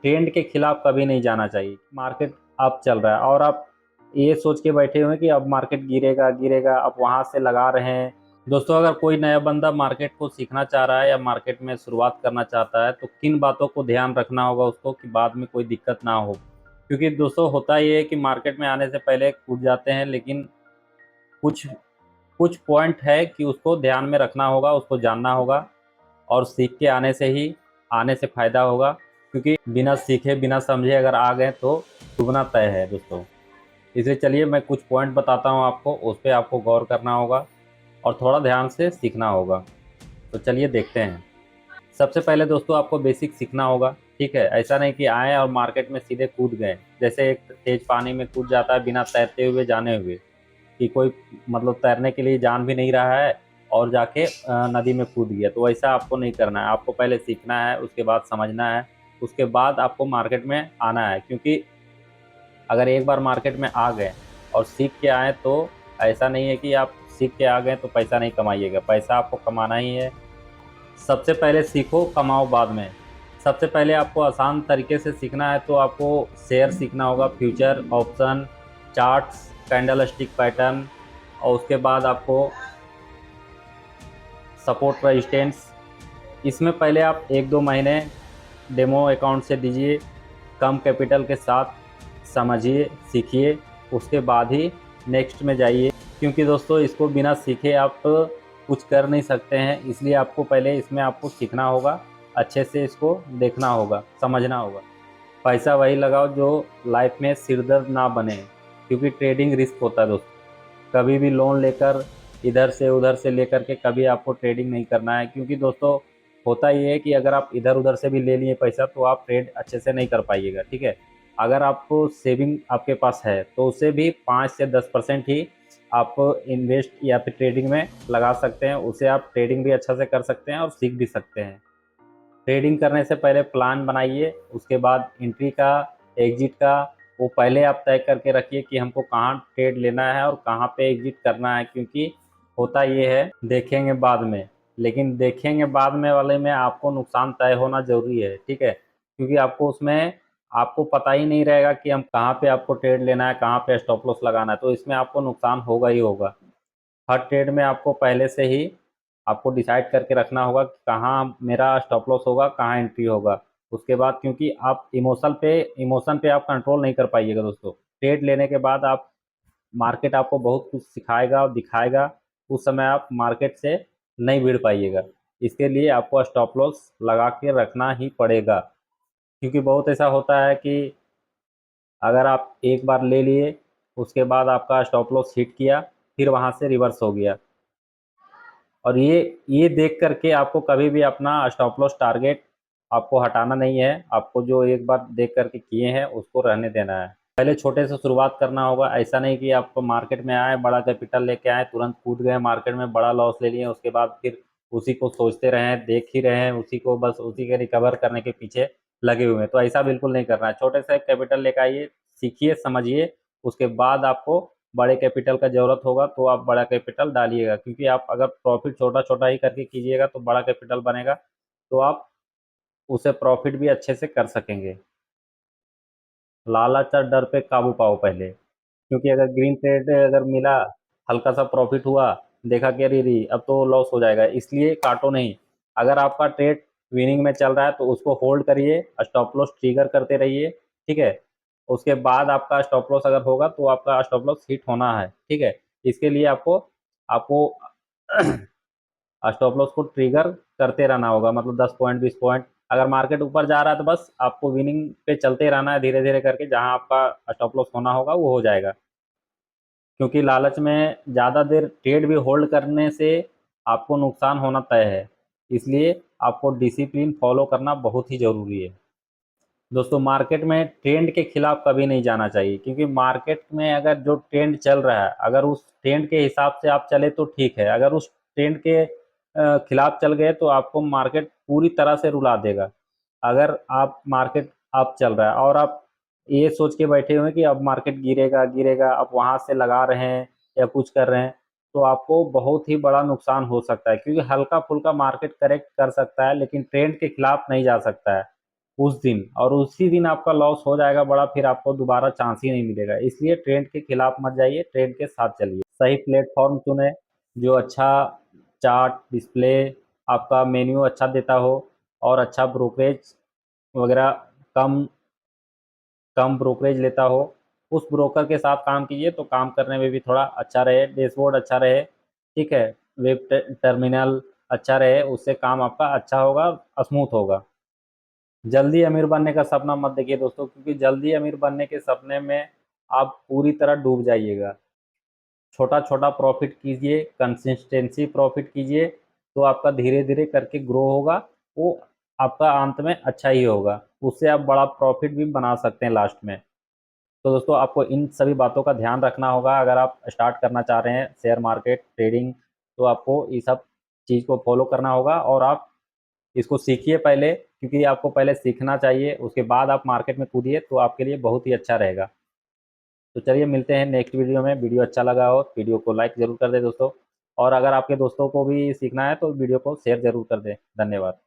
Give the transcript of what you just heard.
Trend के खिलाफ कभी नहीं जाना चाहिए। मार्केट अप चल रहा है और आप ये सोच के बैठे हुए हैं कि अब मार्केट गिरेगा गिरेगा, आप वहां से लगा रहे हैं। दोस्तों, अगर कोई नया बंदा मार्केट को सीखना चाह रहा है या मार्केट में शुरुआत करना चाहता है तो किन बातों को ध्यान रखना होगा उसको कि बाद में कोई दिक्कत ना हो। क्योंकि दोस्तों होता ये है कि मार्केट में आने से पहले कूद जाते हैं, लेकिन कुछ कुछ पॉइंट है कि उसको ध्यान में रखना होगा, उसको जानना होगा और सीख के आने से फ़ायदा होगा। क्योंकि बिना सीखे बिना समझे अगर आ गए तो डूबना तय है दोस्तों। इसलिए चलिए मैं कुछ पॉइंट बताता हूँ आपको, उस पर आपको गौर करना होगा और थोड़ा ध्यान से सीखना होगा। तो चलिए देखते हैं। सबसे पहले दोस्तों आपको बेसिक सीखना होगा, ठीक है। ऐसा नहीं कि आए और मार्केट में सीधे कूद गए, जैसे एक तेज पानी में कूद जाता है बिना तैरते हुए जाने हुए, कि कोई मतलब तैरने के लिए जान भी नहीं रहा है और जाके नदी में कूद गया। तो वैसा आपको नहीं करना है, आपको पहले सीखना है, उसके बाद समझना है, उसके बाद आपको मार्केट में आना है। क्योंकि अगर एक बार मार्केट में आ गए और सीख के आए तो ऐसा नहीं है कि आप सीख के आ गए तो पैसा नहीं कमाइएगा, पैसा आपको कमाना ही है। सबसे पहले सीखो, कमाओ बाद में। सबसे पहले आपको आसान तरीके से सीखना है तो आपको शेयर सीखना होगा, future, option, charts, candle stick pattern, और उसके बाद आपको सपोर्ट रेजिस्टेंस। इसमें पहले आप 1-2 महीने डेमो अकाउंट से दीजिए, कम कैपिटल के साथ समझिए, सीखिए, उसके बाद ही नेक्स्ट में जाइए। क्योंकि दोस्तों इसको बिना सीखे आप कुछ कर नहीं सकते हैं, इसलिए आपको पहले इसमें आपको सीखना होगा, अच्छे से इसको देखना होगा, समझना होगा। पैसा वही लगाओ जो लाइफ में सिरदर्द ना बने, क्योंकि ट्रेडिंग रिस्क होता है दोस्तों। कभी भी लोन लेकर इधर से उधर से लेकर के कभी आपको ट्रेडिंग नहीं करना है। क्योंकि दोस्तों होता ये है कि अगर आप इधर उधर से भी ले लिए पैसा तो आप ट्रेड अच्छे से नहीं कर पाइएगा, ठीक है। अगर आपको सेविंग आपके पास है तो उसे भी 5 से 10% ही आप इन्वेस्ट या फिर ट्रेडिंग में लगा सकते हैं, उसे आप ट्रेडिंग भी अच्छा से कर सकते हैं और सीख भी सकते हैं। ट्रेडिंग करने से पहले प्लान बनाइए, उसके बाद एंट्री का, एग्जिट का, वो पहले आप तय करके रखिए कि हमको कहाँ ट्रेड लेना है और कहाँ पे एग्जिट करना है। क्योंकि होता ये है देखेंगे बाद में, लेकिन देखेंगे बाद में वाले में आपको नुकसान तय होना ज़रूरी है, ठीक है। क्योंकि आपको उसमें आपको पता ही नहीं रहेगा कि हम कहाँ पे आपको ट्रेड लेना है, कहाँ पे स्टॉप लॉस लगाना है, तो इसमें आपको नुकसान होगा ही होगा। हर ट्रेड में आपको पहले से ही आपको डिसाइड करके रखना होगा कि कहाँ मेरा स्टॉप लॉस होगा, कहाँ एंट्री होगा। उसके बाद क्योंकि आप इमोशन पे आप कंट्रोल नहीं कर पाइएगा दोस्तों। ट्रेड लेने के बाद आप मार्केट आपको बहुत कुछ सिखाएगा और दिखाएगा, उस समय आप मार्केट से नहीं भिड़ पाइएगा। इसके लिए आपको स्टॉप लॉस लगा के रखना ही पड़ेगा। क्योंकि बहुत ऐसा होता है कि अगर आप एक बार ले लिए, उसके बाद आपका स्टॉप लॉस हिट किया, फिर वहाँ से रिवर्स हो गया, और ये देख करके आपको कभी भी अपना स्टॉप लॉस टारगेट आपको हटाना नहीं है। आपको जो एक बार देख करके किए हैं उसको रहने देना है। पहले छोटे से शुरुआत करना होगा। ऐसा नहीं कि आप मार्केट में आए, बड़ा कैपिटल लेके आए, तुरंत कूद गए मार्केट में, बड़ा लॉस ले लिए, उसके बाद फिर उसी को सोचते रहें, देख ही रहे हैं उसी को, बस उसी के रिकवर करने के पीछे लगे हुए हैं। तो ऐसा बिल्कुल नहीं करना है। छोटे से कैपिटल लेकर आइए, सीखिए, समझिए, उसके बाद आपको बड़े कैपिटल का ज़रूरत होगा तो आप बड़ा कैपिटल डालिएगा। क्योंकि आप अगर प्रॉफिट छोटा छोटा ही करके कीजिएगा तो बड़ा कैपिटल बनेगा, तो आप उसे प्रॉफिट भी अच्छे से कर सकेंगे। लालच और डर पे काबू पाओ पहले। क्योंकि अगर ग्रीन ट्रेड अगर मिला, हल्का सा प्रॉफिट हुआ, देखा कि अरे रे अब तो लॉस हो जाएगा, इसलिए काटो नहीं। अगर आपका ट्रेड विनिंग में चल रहा है तो उसको होल्ड करिए, स्टॉप लॉस ट्रिगर करते रहिए, ठीक है। उसके बाद आपका स्टॉप लॉस अगर होगा तो आपका स्टॉप लॉस हिट होना है, ठीक है। इसके लिए आपको आपको स्टॉप लॉस को ट्रिगर करते रहना होगा, मतलब 10 पॉइंट 20 पॉइंट। अगर मार्केट ऊपर जा रहा है तो बस आपको विनिंग पे चलते रहना है, धीरे धीरे करके जहां आपका स्टॉप लॉस होना होगा वो हो जाएगा। क्योंकि लालच में ज़्यादा देर ट्रेड भी होल्ड करने से आपको नुकसान होना तय है। इसलिए आपको डिसिप्लिन फॉलो करना बहुत ही ज़रूरी है दोस्तों। मार्केट में ट्रेंड के खिलाफ कभी नहीं जाना चाहिए। क्योंकि मार्केट में अगर जो ट्रेंड चल रहा है, अगर उस ट्रेंड के हिसाब से आप चले तो ठीक है, अगर उस ट्रेंड के खिलाफ चल गए तो आपको मार्केट पूरी तरह से रुला देगा। अगर आप मार्केट अप चल रहा है और आप ये सोच के बैठे हुए हैं कि अब मार्केट गिरेगा गिरेगा, आप वहां से लगा रहे हैं या कुछ कर रहे हैं, तो आपको बहुत ही बड़ा नुकसान हो सकता है। क्योंकि हल्का फुल्का मार्केट करेक्ट कर सकता है लेकिन ट्रेंड के खिलाफ नहीं जा सकता है। उस दिन, और उसी दिन आपका लॉस हो जाएगा बड़ा, फिर आपको दोबारा चांस ही नहीं मिलेगा। इसलिए ट्रेंड के खिलाफ मत जाइए, ट्रेंड के साथ चलिए। सही प्लेटफॉर्म चुने जो अच्छा चार्ट डिस्प्ले, आपका मेन्यू अच्छा देता हो और अच्छा ब्रोकरेज वगैरह कम कम ब्रोकरेज लेता हो, उस ब्रोकर के साथ काम कीजिए तो काम करने में भी थोड़ा अच्छा रहे, डैशबोर्ड अच्छा रहे, ठीक है, वेब टर्मिनल अच्छा रहे, उससे काम आपका अच्छा होगा, स्मूथ होगा। जल्दी अमीर बनने का सपना मत देखिए दोस्तों, क्योंकि जल्दी अमीर बनने के सपने में आप पूरी तरह डूब जाइएगा। छोटा छोटा प्रॉफिट कीजिए, कंसिस्टेंसी प्रॉफिट कीजिए, तो आपका धीरे धीरे करके ग्रो होगा, वो आपका अंत में अच्छा ही होगा, उससे आप बड़ा प्रॉफिट भी बना सकते हैं लास्ट में। तो दोस्तों आपको इन सभी बातों का ध्यान रखना होगा अगर आप स्टार्ट करना चाह रहे हैं शेयर मार्केट ट्रेडिंग, तो आपको ये सब चीज़ को फॉलो करना होगा और आप इसको सीखिए पहले, क्योंकि आपको पहले सीखना चाहिए, उसके बाद आप मार्केट में कूदिए तो आपके लिए बहुत ही अच्छा रहेगा। तो चलिए मिलते हैं नेक्स्ट वीडियो में। वीडियो अच्छा लगा हो वीडियो को लाइक ज़रूर कर दें दोस्तों, और अगर आपके दोस्तों को भी सीखना है तो वीडियो को शेयर ज़रूर कर दें। धन्यवाद।